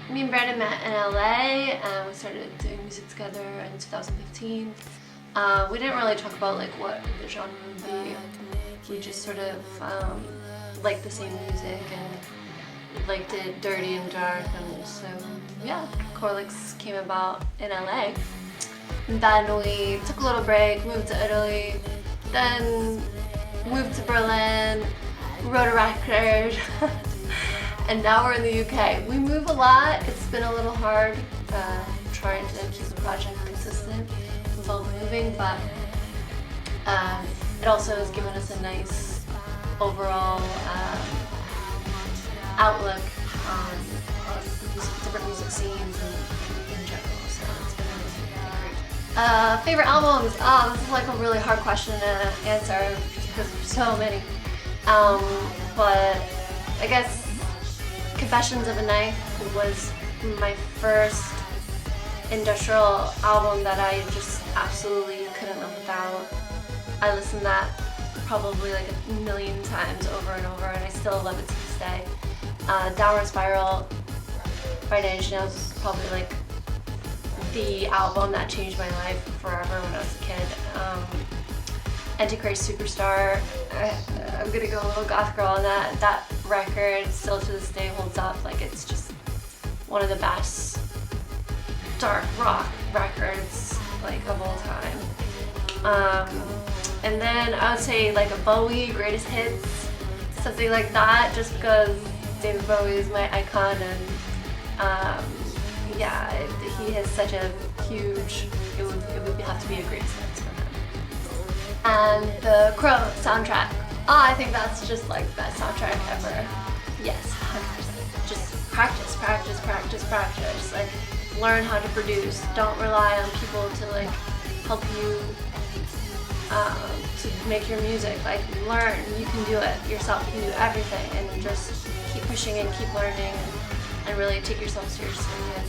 Me and Brandon met in LA and we started doing music together in 2015. We didn't really talk about like what the genre would be. We just sort of liked the same music and liked it dirty and dark, and so yeah, Corlix came about in LA. And then we took a little break, moved to Italy, then moved to Berlin, wrote a record, and now we're in the UK. We move a lot. It's been a little hard trying to keep the project consistent with all the moving, but it also has given us a nice overall outlook on different music scenes in general, so it's been great. Favorite albums? Oh, this is like a really hard question to answer just because there's so many. But I guess Confessions of a Knife was my first industrial album that I just absolutely couldn't live without. I listened to that probably like a million times over and over, and I still love it to this day. Downward Spiral by Nine Inch Nails was probably like the album that changed my life forever when I was a kid. Antichrist Superstar, I'm gonna go a little goth girl on that. That record still to this day holds up. Like, it's just one of the best dark rock records like of all time. And then I would say like a Bowie Greatest Hits, something like that, just because David Bowie is my icon, and yeah, he has such a huge, it would have to be a Greatest Hits for him. And the Crow soundtrack, I think that's just like the best soundtrack ever. Yes, 100%. Just practice, practice, practice, practice. Like, learn how to produce. Don't rely on people to like help you to make your music. Like, learn. You can do it yourself. You can do everything, and just keep pushing and keep learning, and really take yourself seriously. And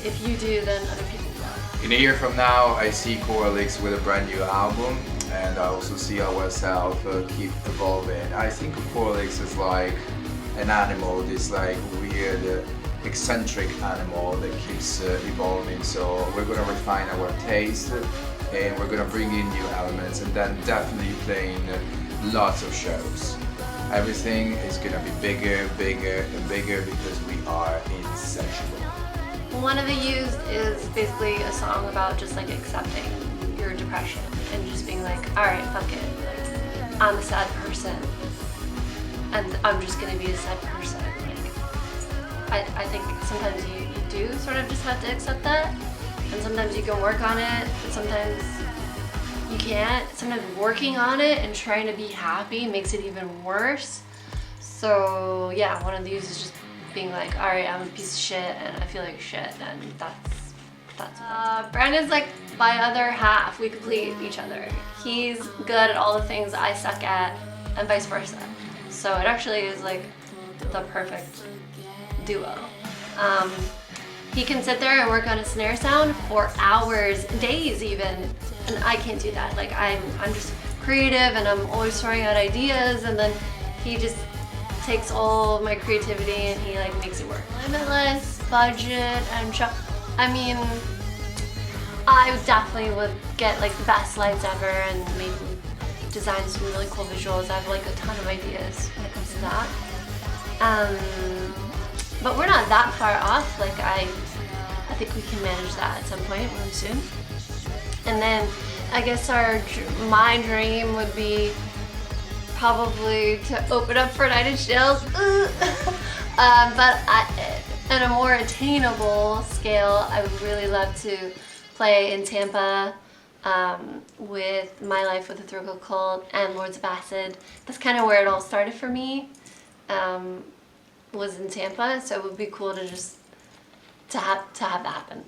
if you do, then other people will. In a year from now, I see Corlix with a brand new album, and I also see ourselves keep evolving. I think of Corlix as like an animal, this like weird, eccentric animal that keeps evolving. So we're gonna refine our taste, and we're gonna bring in new elements, and then definitely playing lots of shows. Everything is gonna be bigger, bigger, and bigger because we are insatiable. One of the used is basically a song about just like accepting your depression and just being like, alright, fuck it. Like, I'm a sad person, and I'm just gonna be a sad person. Like, I think sometimes you do sort of just have to accept that, and sometimes you can work on it, but sometimes you can't. Sometimes working on it and trying to be happy makes it even worse. So yeah, one of these is just being like, alright, I'm a piece of shit and I feel like shit, and that's Brandon's like my other half. We complete each other. He's good at all the things I suck at, and vice versa. So it actually is like the perfect duo. He can sit there and work on a snare sound for hours, days even, and I can't do that. Like, I'm just creative, and I'm always throwing out ideas, and then he just takes all of my creativity and he like makes it work. Limitless, budget, and I mean, I definitely would get like the best lights ever and maybe design some really cool visuals. I have like a ton of ideas when it comes to that. But we're not that far off. Like, I think we can manage that at some point really soon. And then I guess my dream would be probably to open up for Nine Inch Nails, but at a more attainable scale, I would really love to play in Tampa with My Life with a Thrill Cult and Lords of Acid. That's kind of where it all started for me, was in Tampa, so it would be cool to just to have that happen.